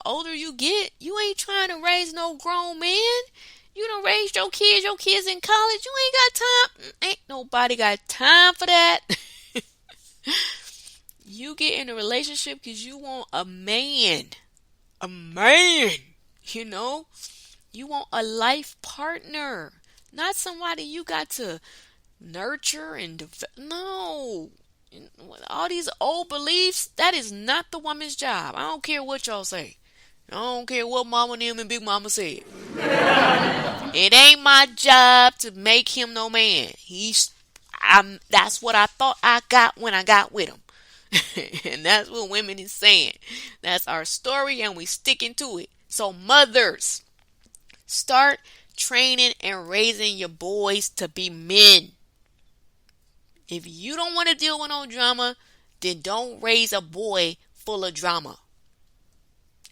older you get, you ain't trying to raise no grown man. You done raised your kids in college. You ain't got time. Ain't nobody got time for that. You get in a relationship because you want a man. A man. You know? You want a life partner. Not somebody you got to nurture and develop. No. All these old beliefs, that is not the woman's job. I don't care what y'all say. I don't care what Mama and them and Big Mama said. It ain't my job to make him no man. That's what I thought I got when I got with him. And that's what women is saying. That's our story and we sticking to it. So mothers, start training and raising your boys to be men. If you don't want to deal with no drama, then don't raise a boy full of drama.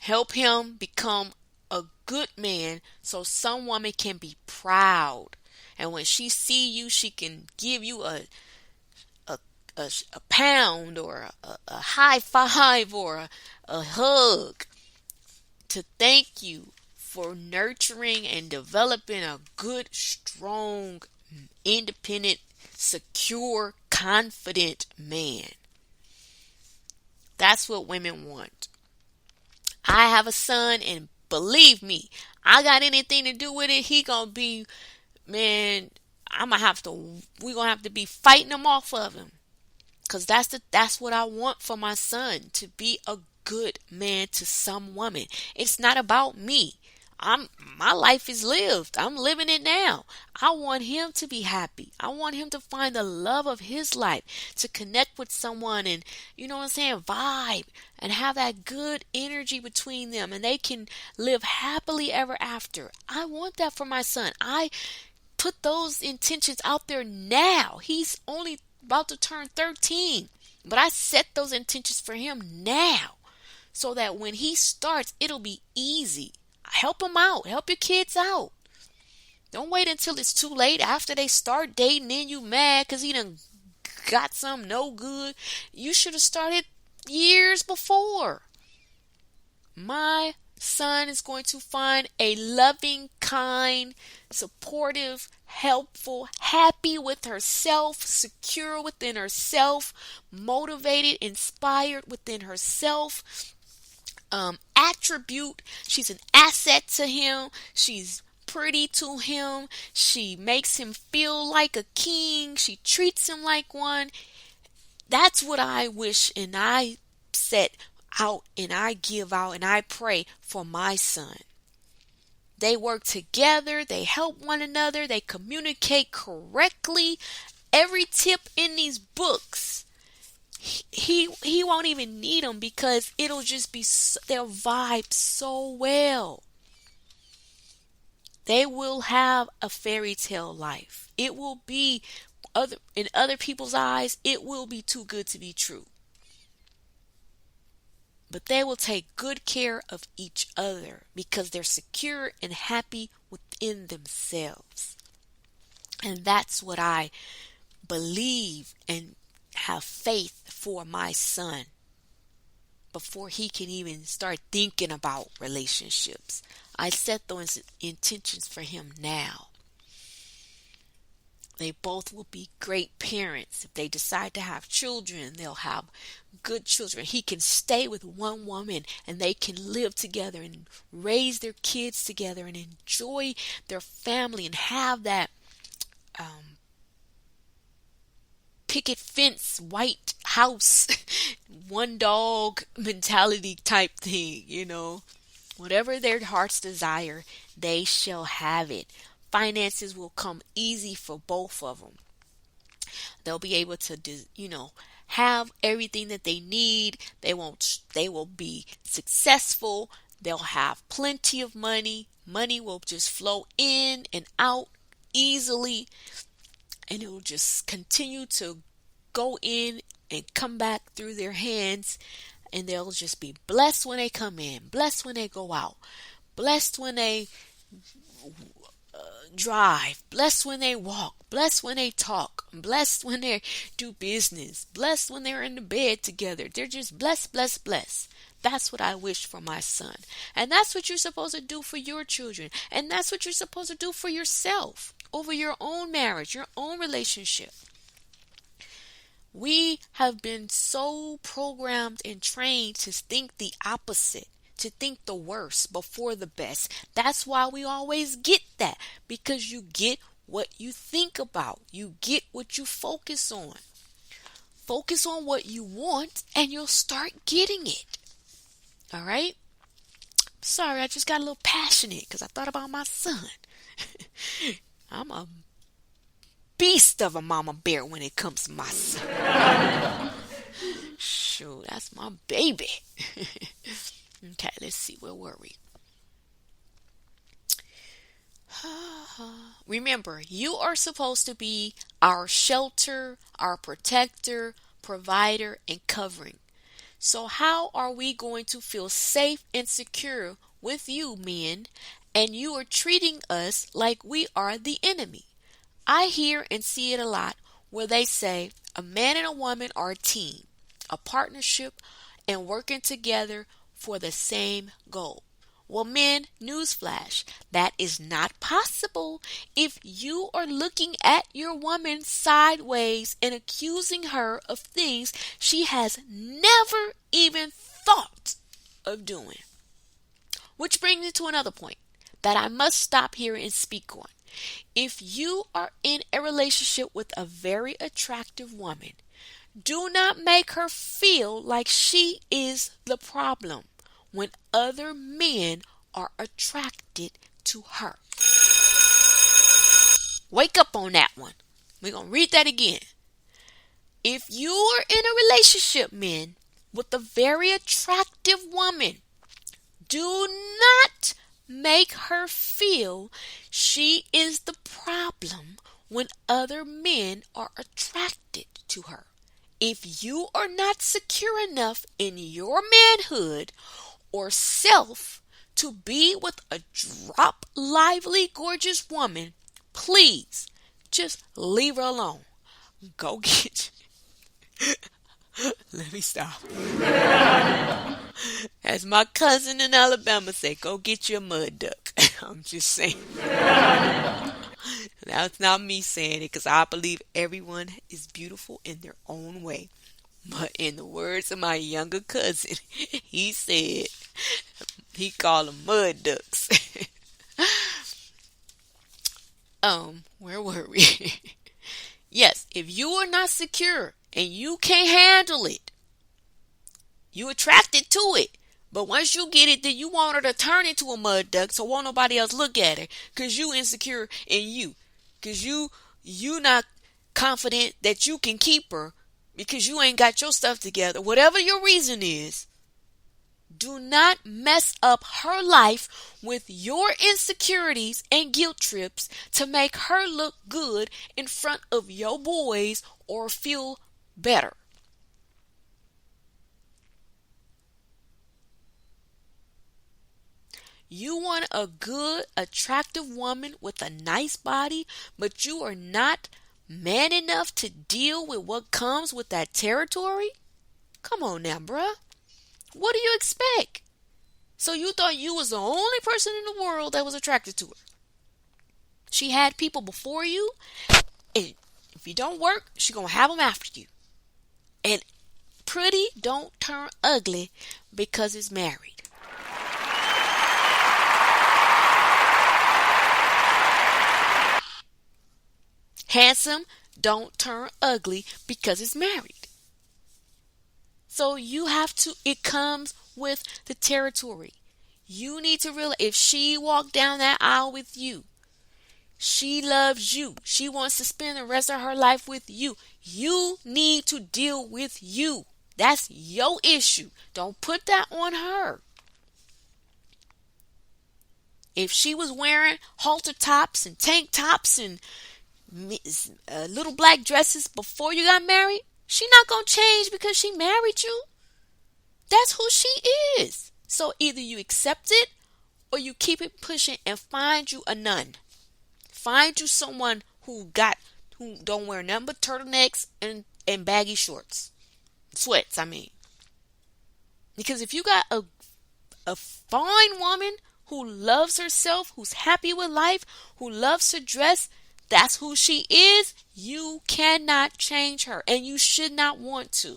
Help him become a good man so some woman can be proud. And when she see you, she can give you a pound or a high five or a hug to thank you for nurturing and developing a good, strong, independent, secure, confident man. That's what women want. I have a son, and believe me, I got anything to do with it, he gonna be, man, we're gonna have to be fighting him off of him. Cause that's what I want for my son, to be a good man to some woman. It's not about me. My life is lived. I'm living it now. I want him to be happy. I want him to find the love of his life, to connect with someone and, you know what I'm saying, vibe and have that good energy between them and they can live happily ever after. I want that for my son. I put those intentions out there now. He's only about to turn 13, but I set those intentions for him now so that when he starts, it'll be easy. Help him out. Help your kids out. Don't wait until it's too late after they start dating and you mad because he done got something no good. You should have started years before. My son is going to find a loving, kind, supportive, helpful, happy with herself, secure within herself, motivated, inspired within herself, attribute. She's an asset to him. She's pretty to him. She makes him feel like a king. She treats him like one. That's what I wish, and I set out and I give out and I pray for my son. They work together, they help one another, they communicate correctly. Every tip in these books, he won't even need them because it'll just be, they'll vibe so well. They will have a fairy tale life. It will be, in other people's eyes, it will be too good to be true. But they will take good care of each other because they're secure and happy within themselves. And that's what I believe and have faith for my son before he can even start thinking about relationships. I set those intentions for him now. They both will be great parents. If they decide to have children, they'll have good children. He can stay with one woman and they can live together and raise their kids together and enjoy their family and have that picket fence, white house, one dog mentality type thing, you know. Whatever their hearts desire, they shall have it. Finances will come easy for both of them. They'll be able to, have everything that they need. They will be successful. They'll have plenty of money. Money will just flow in and out easily. And it will just continue to go in and come back through their hands. And they'll just be blessed when they come in, blessed when they go out, blessed when they drive, blessed when they walk, blessed when they talk, blessed when they do business, blessed when they're in the bed together. They're just blessed, blessed, blessed. That's what I wish for my son. And that's what you're supposed to do for your children. And that's what you're supposed to do for yourself over your own marriage, your own relationship. We have been so programmed and trained to think the opposite, to think the worst before the best. That's why we always get that, because you get what you think about. You get what you focus on. Focus on what you want and you'll start getting it. All right? Sorry, I just got a little passionate because I thought about my son. I'm a beast of a mama bear when it comes to my son. Shoot, that's my baby. Okay, let's see. Where were we? Remember, you are supposed to be our shelter, our protector, provider, and covering. So how are we going to feel safe and secure with you, men, and you are treating us like we are the enemy? I hear and see it a lot where they say a man and a woman are a team, a partnership, and working together for the same goal. Well, men, newsflash, that is not possible if you are looking at your woman sideways and accusing her of things she has never even thought of doing. Which brings me to another point that I must stop here and speak on. If you are in a relationship with a very attractive woman, do not make her feel like she is the problem when other men are attracted to her. Wake up on that one. We're going to read that again. If you are in a relationship, men, with a very attractive woman, do not make her feel she is the problem when other men are attracted to her. If you are not secure enough in your manhood or self to be with a drop lively gorgeous woman, please just leave her alone. Go get let me stop. As my cousin in Alabama said, go get your mud duck. I'm just saying. That's not me saying it, because I believe everyone is beautiful in their own way. But in the words of my younger cousin, he said, he called them mud ducks. Where were we? Yes, if you are not secure and you can't handle it, you attracted to it. But once you get it, then you want her to turn into a mud duck, so won't nobody else look at her, because you insecure in you. Because you not confident that you can keep her because you ain't got your stuff together. Whatever your reason is, do not mess up her life with your insecurities and guilt trips to make her look good in front of your boys or feel better. You want a good, attractive woman with a nice body, but you are not man enough to deal with what comes with that territory? Come on now, bruh. What do you expect? So you thought you was the only person in the world that was attracted to her. She had people before you, and if you don't work, she gonna have them after you. And pretty don't turn ugly because it's married. Handsome don't turn ugly because it's married. So you have to, it comes with the territory. You need to realize if she walked down that aisle with you, she loves you, she wants to spend the rest of her life with you, you need to deal with you. That's your issue. Don't put that on her. If she was wearing halter tops and tank tops and little black dresses before you got married, she not gonna change because she married you. That's who she is. So either you accept it or you keep it pushing and find you a nun. Find you someone who don't wear nothing but turtlenecks and baggy shorts. Sweats, I mean. Because if you got a fine woman who loves herself, who's happy with life, who loves to dress, that's who she is, you cannot change her, and you should not want to.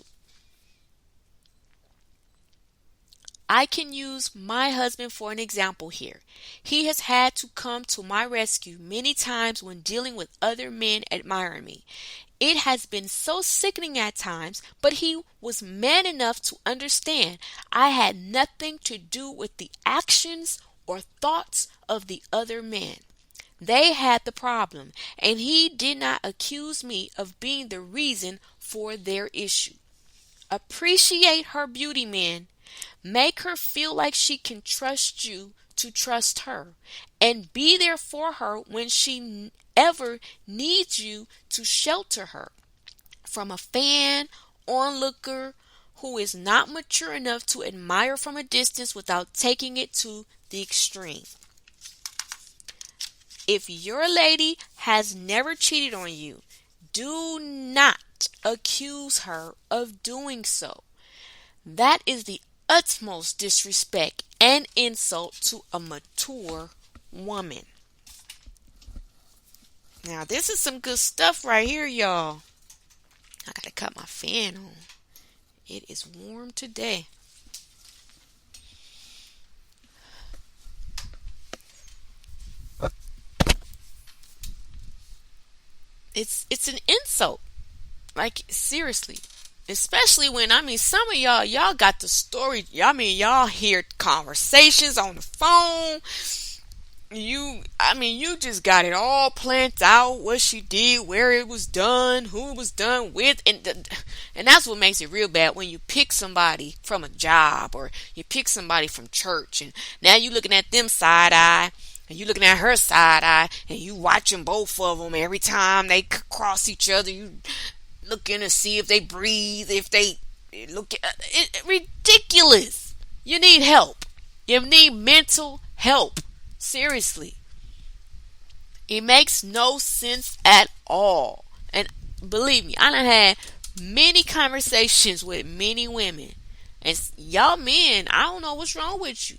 I can use my husband for an example here. He has had to come to my rescue many times when dealing with other men admiring me. It has been so sickening at times, but he was man enough to understand I had nothing to do with the actions or thoughts of the other men. They had the problem, and he did not accuse me of being the reason for their issue. Appreciate her beauty, men. Make her feel like she can trust you to trust her, and be there for her when she ever needs you to shelter her from a fan, onlooker who is not mature enough to admire from a distance without taking it to the extreme. If your lady has never cheated on you, do not accuse her of doing so. That is the utmost disrespect and insult to a mature woman. Now, this is some good stuff right here, y'all. I gotta cut my fan on. It is warm today. It's an insult. Like, seriously. Especially when, some of y'all got the story. Y'all hear conversations on the phone. You just got it all planned out, what she did, where it was done, who it was done with, and that's what makes it real bad when you pick somebody from a job or you pick somebody from church, and now you looking at them side eye, and you looking at her side eye, and you watching both of them every time they cross each other. You looking to see if they breathe, if they look. Ridiculous. You need help. You need mental help. Seriously. It makes no sense at all. And believe me, I done had many conversations with many women. And y'all men, I don't know what's wrong with you.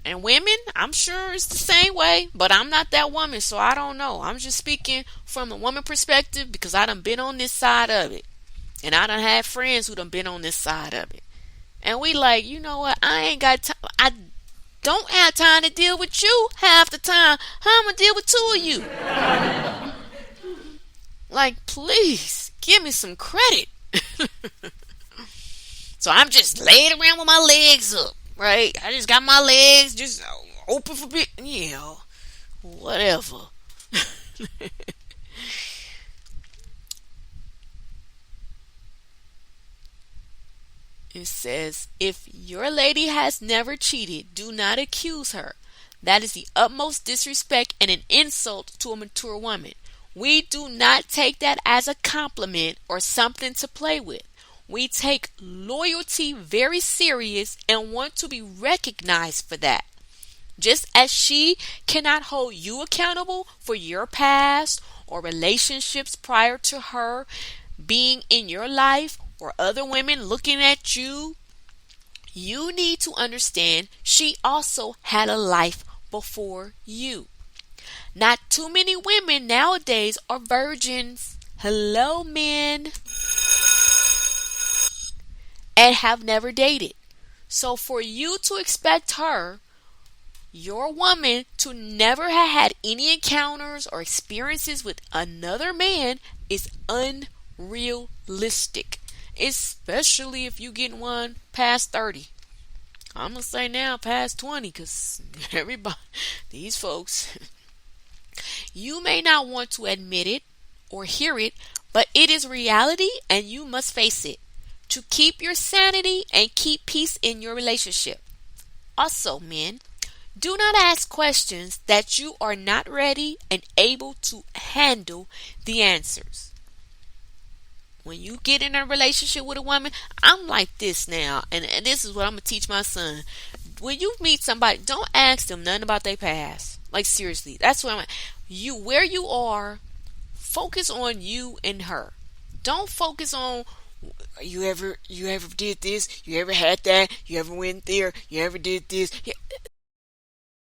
And women, I'm sure it's the same way, but I'm not that woman, so I don't know. I'm just speaking from a woman perspective because I done been on this side of it. And I done had friends who done been on this side of it. And we like, you know what, I ain't got time. I don't have time to deal with you half the time. How I'm going to deal with two of you? Like, please, give me some credit. So I'm just laying around with my legs up, right? I just got my legs just open for whatever. It says, if your lady has never cheated, do not accuse her. That is the utmost disrespect and an insult to a mature woman. We do not take that as a compliment or something to play with. We take loyalty very serious and want to be recognized for that. Just as she cannot hold you accountable for your past or relationships prior to her being in your life, or other women looking at you, you need to understand she also had a life before you. Not too many women nowadays are virgins. Hello, men. And have never dated. So for you to expect her, your woman, to never have had any encounters or experiences with another man is unrealistic. Especially if you get one past 30. I'm going to say now past 20, because everybody, these folks, you may not want to admit it or hear it, but it is reality and you must face it to keep your sanity and keep peace in your relationship. Also, men, do not ask questions that you are not ready and able to handle the answers. When you get in a relationship with a woman, I'm like this now, and this is what I'm going to teach my son. When you meet somebody, don't ask them nothing about their past. Like, seriously, that's what where you are, focus on you and her. Don't focus on You ever did this? You ever had that? You ever went there? You ever did this? Yeah.